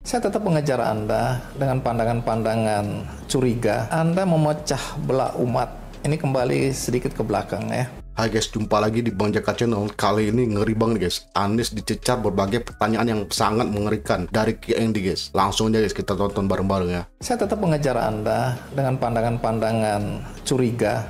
Saya tetap mengejar Anda dengan pandangan-pandangan curiga. Anda memecah belah umat. Ini kembali sedikit ke belakang ya. Hai guys, jumpa lagi di Bang Jaka Channel. Kali ini ngeri banget guys. Anies dicecar berbagai pertanyaan yang sangat mengerikan dari KND guys. Langsung aja guys kita tonton bareng-bareng ya. Saya tetap mengejar Anda dengan pandangan-pandangan curiga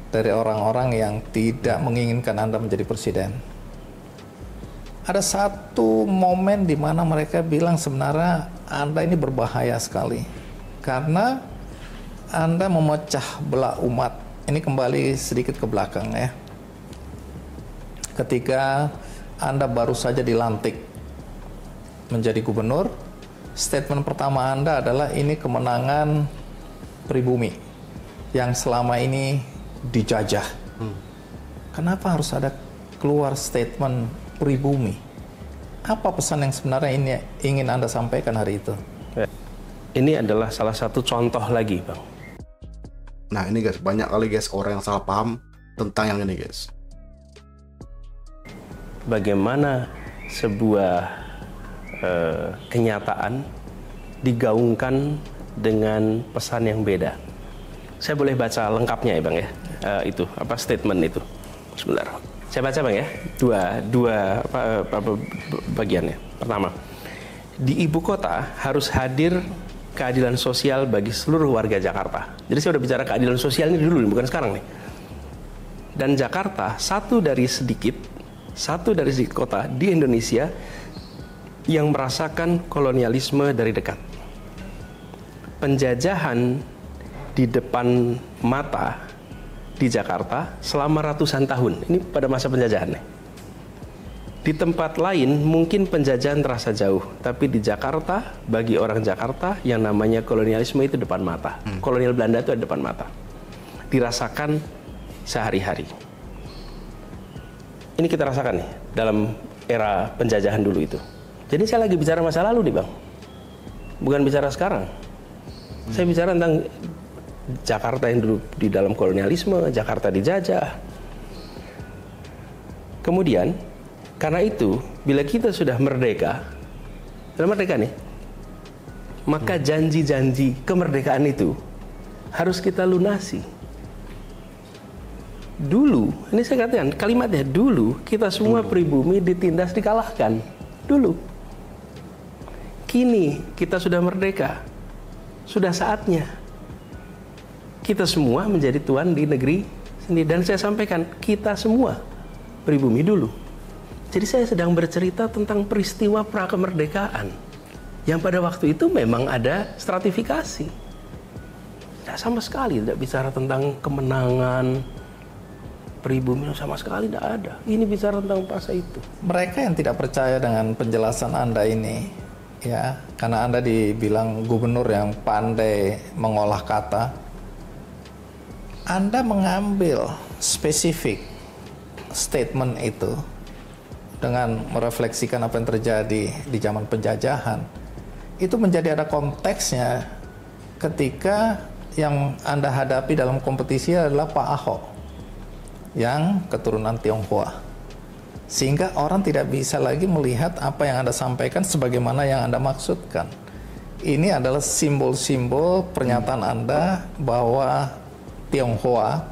dari orang-orang yang tidak menginginkan Anda menjadi presiden. Ada satu momen di mana mereka bilang sebenarnya Anda ini berbahaya sekali karena Anda memecah belah umat. Ini kembali sedikit ke belakang ya. Ketika Anda baru saja dilantik menjadi gubernur, statement pertama Anda adalah ini kemenangan pribumi yang selama ini dijajah. Kenapa harus ada keluar statement pribumi? Apa pesan yang sebenarnya ini ingin Anda sampaikan hari itu? Ini adalah salah satu contoh lagi, Bang. Nah ini guys, banyak kali guys orang yang salah paham tentang yang ini guys. Bagaimana sebuah kenyataan digaungkan dengan pesan yang beda. Saya boleh baca lengkapnya ya Bang ya, itu apa statement itu. Sebentar, saya baca Bang ya, dua bagiannya. Pertama, di ibu kota harus hadir keadilan sosial bagi seluruh warga Jakarta. Jadi saya udah bicara keadilan sosial ini dulu, bukan sekarang nih. Dan Jakarta satu dari sedikit kota di Indonesia yang merasakan kolonialisme dari dekat. Penjajahan di depan mata di Jakarta selama ratusan tahun. Ini pada masa penjajahan nih. Di tempat lain mungkin penjajahan terasa jauh, tapi di Jakarta bagi orang Jakarta yang namanya kolonialisme itu depan mata. Kolonial Belanda itu ada depan mata. Dirasakan sehari-hari. Ini kita rasakan nih dalam era penjajahan dulu itu. Jadi saya lagi bicara masa lalu nih Bang. Bukan bicara sekarang. Saya bicara tentang Jakarta yang dulu di dalam kolonialisme, Jakarta dijajah. Kemudian, karena itu, bila kita sudah merdeka nih, maka janji-janji kemerdekaan itu harus kita lunasi. Dulu, ini saya katakan kalimatnya, dulu kita semua pribumi ditindas, dikalahkan. Dulu. Kini kita sudah merdeka. Sudah saatnya kita semua menjadi tuan di negeri sendiri. Dan saya sampaikan, kita semua pribumi dulu. Jadi saya sedang bercerita tentang peristiwa prakemerdekaan yang pada waktu itu memang ada stratifikasi. Tidak sama sekali tidak bicara tentang kemenangan pribumi, sama sekali tidak ada. Ini bicara tentang masa itu. Mereka yang tidak percaya dengan penjelasan Anda ini, ya, karena Anda dibilang gubernur yang pandai mengolah kata, Anda mengambil spesifik statement itu dengan merefleksikan apa yang terjadi di zaman penjajahan. Itu menjadi ada konteksnya ketika yang Anda hadapi dalam kompetisi adalah Pak Ahok yang keturunan Tionghoa. Sehingga orang tidak bisa lagi melihat apa yang Anda sampaikan sebagaimana yang Anda maksudkan. Ini adalah simbol-simbol pernyataan Anda bahwa Tionghoa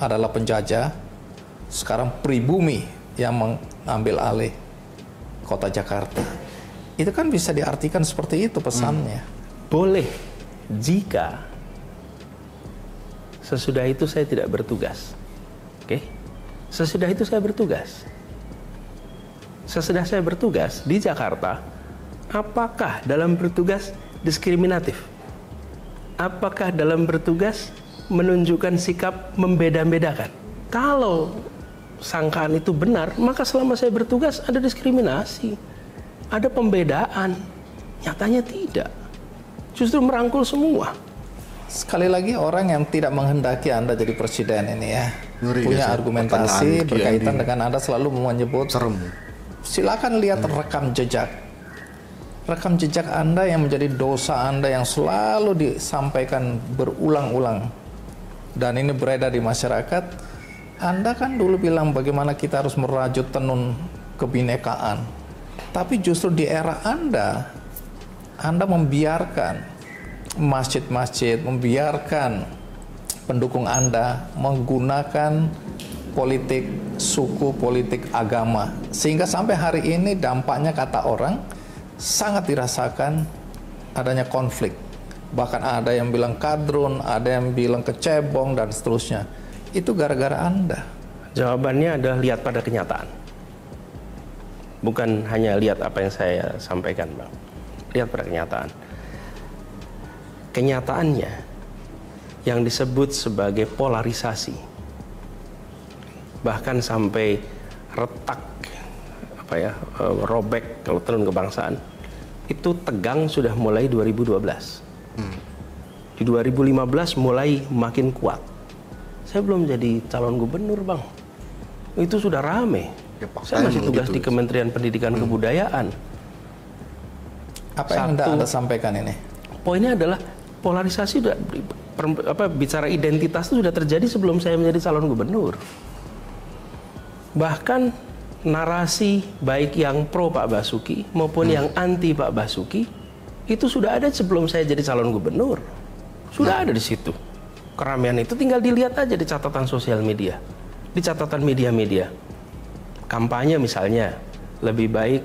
adalah penjajah, sekarang pribumi yang mengambil alih kota Jakarta. Itu kan bisa diartikan seperti itu pesannya. Boleh jika sesudah itu saya tidak bertugas. Oke? Sesudah itu saya bertugas. Sesudah saya bertugas di Jakarta, apakah dalam bertugas diskriminatif? Apakah dalam bertugas menunjukkan sikap membeda-bedakan? Kalau sangkaan itu benar, maka selama saya bertugas ada diskriminasi, ada pembedaan. Nyatanya tidak. Justru merangkul semua. Sekali lagi, orang yang tidak menghendaki Anda jadi presiden ini ya, punya argumentasi berkaitan dengan Anda selalu menyebut serem. Silakan lihat rekam jejak. Rekam jejak Anda yang menjadi dosa Anda yang selalu disampaikan berulang-ulang. Dan ini beredar di masyarakat. Anda kan dulu bilang bagaimana kita harus merajut tenun kebinekaan. Tapi justru di era Anda Anda membiarkan masjid-masjid, membiarkan pendukung Anda menggunakan politik suku, politik agama, sehingga sampai hari ini dampaknya kata orang sangat dirasakan adanya konflik. Bahkan ada yang bilang kadrun, ada yang bilang kecebong, dan seterusnya. Itu gara-gara Anda. Jawabannya adalah lihat pada kenyataan. Bukan hanya lihat apa yang saya sampaikan, Bang. Lihat pada kenyataan. Kenyataannya yang disebut sebagai polarisasi, bahkan sampai retak, robek kalau tenun kebangsaan, itu tegang sudah mulai 2012. Di 2015 mulai makin kuat. Saya belum jadi calon gubernur, Bang. Itu sudah rame. Ya, saya masih tugas di Kementerian Pendidikan Kebudayaan. Apa yang Anda sampaikan ini? Poinnya adalah polarisasi sudah, bicara identitas itu sudah terjadi sebelum saya menjadi calon gubernur. Bahkan narasi baik yang pro Pak Basuki maupun yang anti Pak Basuki itu sudah ada sebelum saya jadi calon gubernur. Sudah ada di situ. Keramaian itu tinggal dilihat aja di catatan sosial media, di catatan media-media. Kampanye misalnya, lebih baik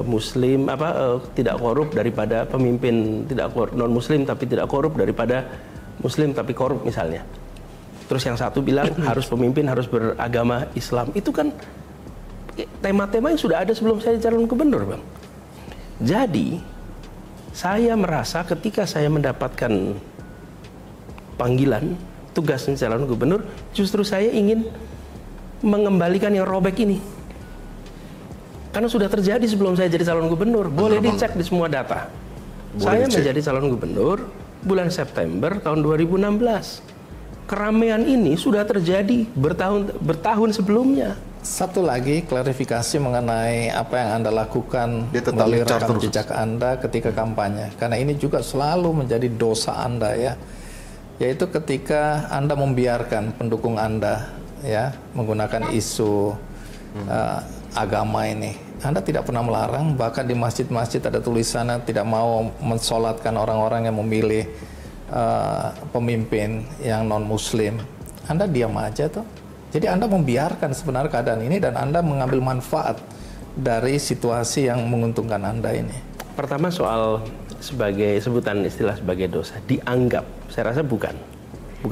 Muslim tidak korup daripada pemimpin tidak non Muslim tapi tidak korup daripada Muslim tapi korup misalnya. Terus yang satu bilang harus pemimpin harus beragama Islam. Itu kan tema-tema yang sudah ada sebelum saya calon gubernur, Bang. Jadi saya merasa ketika saya mendapatkan panggilan tugas calon gubernur, justru saya ingin mengembalikan yang robek ini. Karena sudah terjadi sebelum saya jadi calon gubernur. Boleh dicek di semua data. Saya menjadi calon gubernur bulan September tahun 2016. Keramaian ini sudah terjadi bertahun sebelumnya. Satu lagi klarifikasi mengenai apa yang Anda lakukan melalui rekam jejak Anda ketika kampanye. Karena ini juga selalu menjadi dosa Anda ya. Yaitu ketika Anda membiarkan pendukung Anda ya menggunakan isu agama ini. Anda tidak pernah melarang, bahkan di masjid-masjid ada tulisannya tidak mau mensolatkan orang-orang yang memilih pemimpin yang non-Muslim. Anda diam aja tuh. Jadi Anda membiarkan sebenarnya keadaan ini dan Anda mengambil manfaat dari situasi yang menguntungkan Anda ini. Pertama soal sebagai sebutan istilah sebagai dosa, dianggap, saya rasa bukan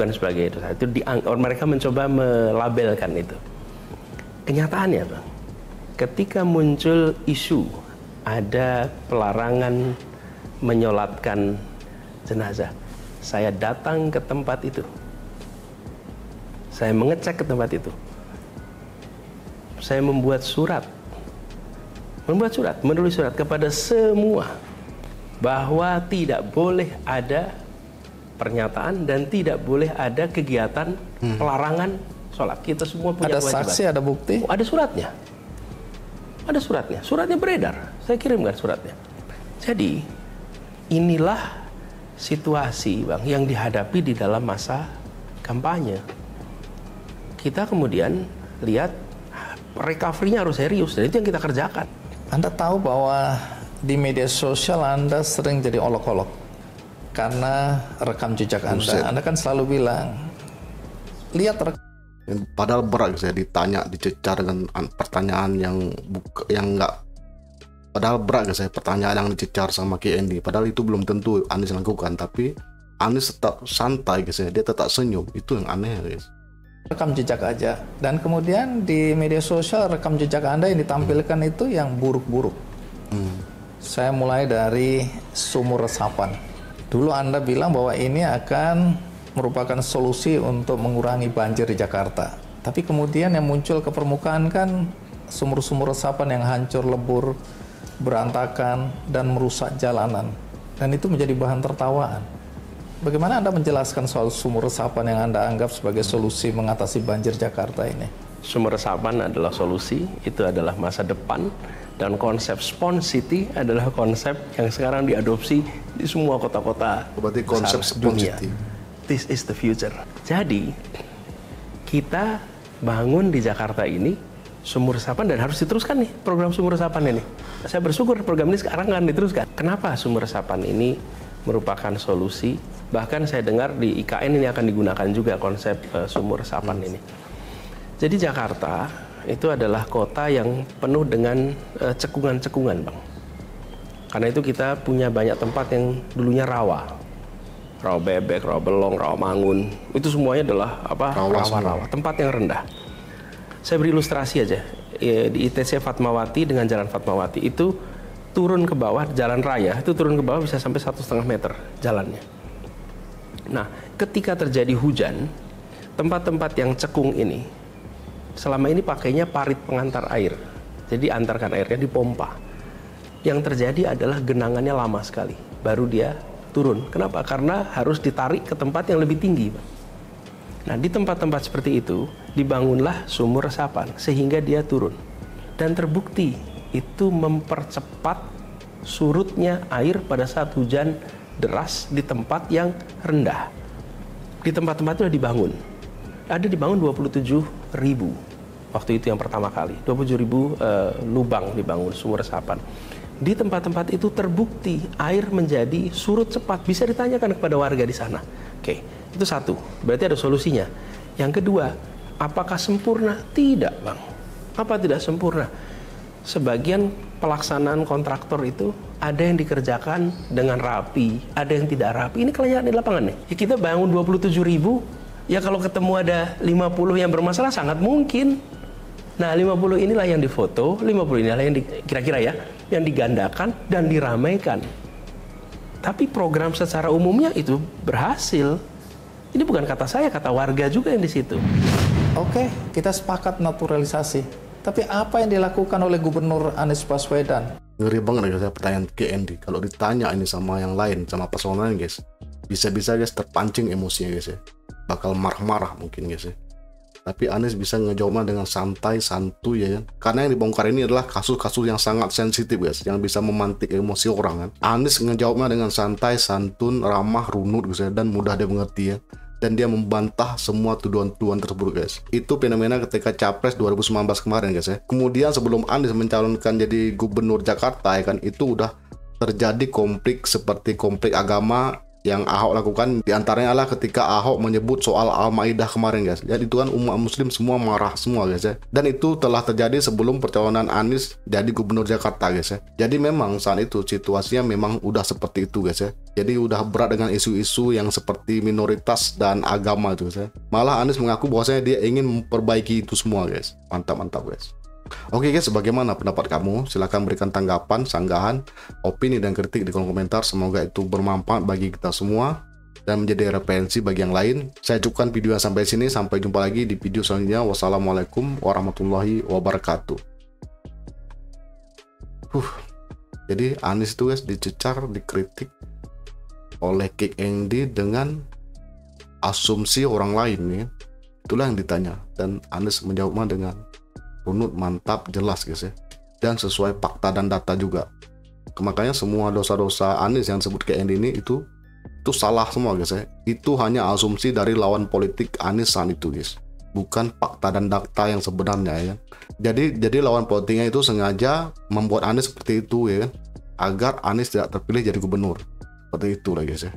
sebagai dosa. Itu mereka mencoba melabelkan itu. Kenyataannya, Bang, ketika muncul isu ada pelarangan menyolatkan jenazah, saya datang ke tempat itu. Saya mengecek ke tempat itu. Saya menulis surat kepada semua bahwa tidak boleh ada pernyataan dan tidak boleh ada kegiatan pelarangan sholat. Kita semua punya kewajiban. Ada saksi, ada bukti? Ada suratnya. Ada suratnya. Suratnya beredar. Saya kirimkan suratnya. Jadi inilah situasi, Bang, yang dihadapi di dalam masa kampanye. Kita kemudian lihat recovery-nya harus serius, dan itu yang kita kerjakan. Anda tahu bahwa di media sosial Anda sering jadi olok-olok karena rekam jejak Anda. Anda kan selalu bilang, lihat padahal berat saya ditanya, dicecar dengan pertanyaan yang nggak. Padahal berat saya pertanyaan yang dicecar sama KND. Padahal itu belum tentu Anies lakukan, tapi Anies tetap santai guys ya, dia tetap senyum. Itu yang aneh guys. Rekam jejak aja, dan kemudian di media sosial rekam jejak Anda yang ditampilkan itu yang buruk-buruk. Saya mulai dari sumur resapan. Dulu Anda bilang bahwa ini akan merupakan solusi untuk mengurangi banjir di Jakarta. Tapi kemudian yang muncul ke permukaan kan sumur-sumur resapan yang hancur lebur, berantakan, dan merusak jalanan. Dan itu menjadi bahan tertawaan. Bagaimana Anda menjelaskan soal sumur resapan yang Anda anggap sebagai solusi mengatasi banjir Jakarta ini? Sumur resapan adalah solusi, itu adalah masa depan, dan konsep Sponge City adalah konsep yang sekarang diadopsi di semua kota-kota. Berarti konsep Sponge City. This is the future. Jadi kita bangun di Jakarta ini sumur resapan dan harus diteruskan nih program sumur resapan ini. Saya bersyukur program ini sekarang kan diteruskan. Kenapa sumur resapan ini merupakan solusi? Bahkan saya dengar di IKN ini akan digunakan juga konsep sumur resapan ini. Jadi Jakarta itu adalah kota yang penuh dengan cekungan-cekungan, Bang. Karena itu kita punya banyak tempat yang dulunya rawa. Rawa bebek, rawa belong, rawa mangun. Itu semuanya adalah rawa-rawa, tempat yang rendah. Saya beri ilustrasi aja. Di ITC Fatmawati dengan Jalan Fatmawati itu turun ke bawah jalan raya, itu turun ke bawah bisa sampai 1,5 meter jalannya. Nah, ketika terjadi hujan, tempat-tempat yang cekung ini selama ini pakainya parit pengantar air. Jadi antarkan airnya dipompa. Yang terjadi adalah genangannya lama sekali, baru dia turun. Kenapa? Karena harus ditarik ke tempat yang lebih tinggi, Bang. Nah, di tempat-tempat seperti itu dibangunlah sumur resapan sehingga dia turun. Dan terbukti itu mempercepat surutnya air pada saat hujan deras di tempat yang rendah. Di tempat-tempat itu sudah dibangun. Ada dibangun 27.000 waktu itu yang pertama kali. 27.000 lubang dibangun sumur resapan. Di tempat-tempat itu terbukti air menjadi surut cepat. Bisa ditanyakan kepada warga di sana. Oke, itu satu. Berarti ada solusinya. Yang kedua, apakah sempurna? Tidak, Bang. Apa tidak sempurna? Sebagian pelaksanaan kontraktor itu ada yang dikerjakan dengan rapi, ada yang tidak rapi. Ini kelihatan di lapangan nih. Ya, kita bangun 27.000, ya kalau ketemu ada 50 yang bermasalah sangat mungkin. Nah, 50 inilah yang difoto, 50 inilah yang kira-kira ya, yang digandakan dan diramaikan. Tapi program secara umumnya itu berhasil. Ini bukan kata saya, kata warga juga yang di situ. Oke, kita sepakat naturalisasi. Tapi apa yang dilakukan oleh Gubernur Anies Baswedan? Ngeri banget guys, pertanyaan ke Andy. Kalau ditanya ini sama yang lain, sama personal guys, bisa-bisa guys terpancing emosinya guys ya. Bakal marah-marah mungkin guys ya. Tapi Anies bisa ngejawabnya dengan santai, santuy ya kan. Karena yang dibongkar ini adalah kasus-kasus yang sangat sensitif guys, yang bisa memantik emosi orang kan. Anies ngejawabnya dengan santai, santun, ramah, runut guys ya, dan mudah dimengerti ya. Dan dia membantah semua tuduhan-tuduhan tersebut guys. Itu fenomena ketika Capres 2019 kemarin guys ya. Kemudian sebelum Anies mencalonkan jadi gubernur Jakarta ya kan, itu udah terjadi konflik seperti konflik agama yang Ahok lakukan. Di antaranya adalah ketika Ahok menyebut soal Al-Maidah kemarin guys. Jadi itu kan umat muslim semua marah semua guys ya. Dan itu telah terjadi sebelum percalonan Anies jadi gubernur Jakarta guys ya. Jadi memang saat itu situasinya memang udah seperti itu guys ya. Jadi udah berat dengan isu-isu yang seperti minoritas dan agama itu guys ya. Malah Anies mengaku bahwasanya dia ingin memperbaiki itu semua guys. Mantap-mantap guys. Oke guys, bagaimana pendapat kamu? Silahkan berikan tanggapan, sanggahan, opini, dan kritik di kolom komentar. Semoga itu bermanfaat bagi kita semua dan menjadi referensi bagi yang lain. Saya cukupkan video sampai sini. Sampai jumpa lagi di video selanjutnya. Wassalamualaikum warahmatullahi wabarakatuh. Jadi Anies itu guys dicecar, dikritik oleh Kick Andy dengan asumsi orang lain ya. Itulah yang ditanya dan Anies menjawabnya dengan runut, mantap, jelas guys ya, dan sesuai fakta dan data juga. Makanya semua dosa-dosa Anies yang disebut ke Andy ini itu salah semua guys ya. Itu hanya asumsi dari lawan politik Anies saat itu guys, bukan fakta dan data yang sebenarnya ya. Jadi lawan politiknya itu sengaja membuat Anies seperti itu ya kan, agar Anies tidak terpilih jadi gubernur. Seperti itu lah guys ya.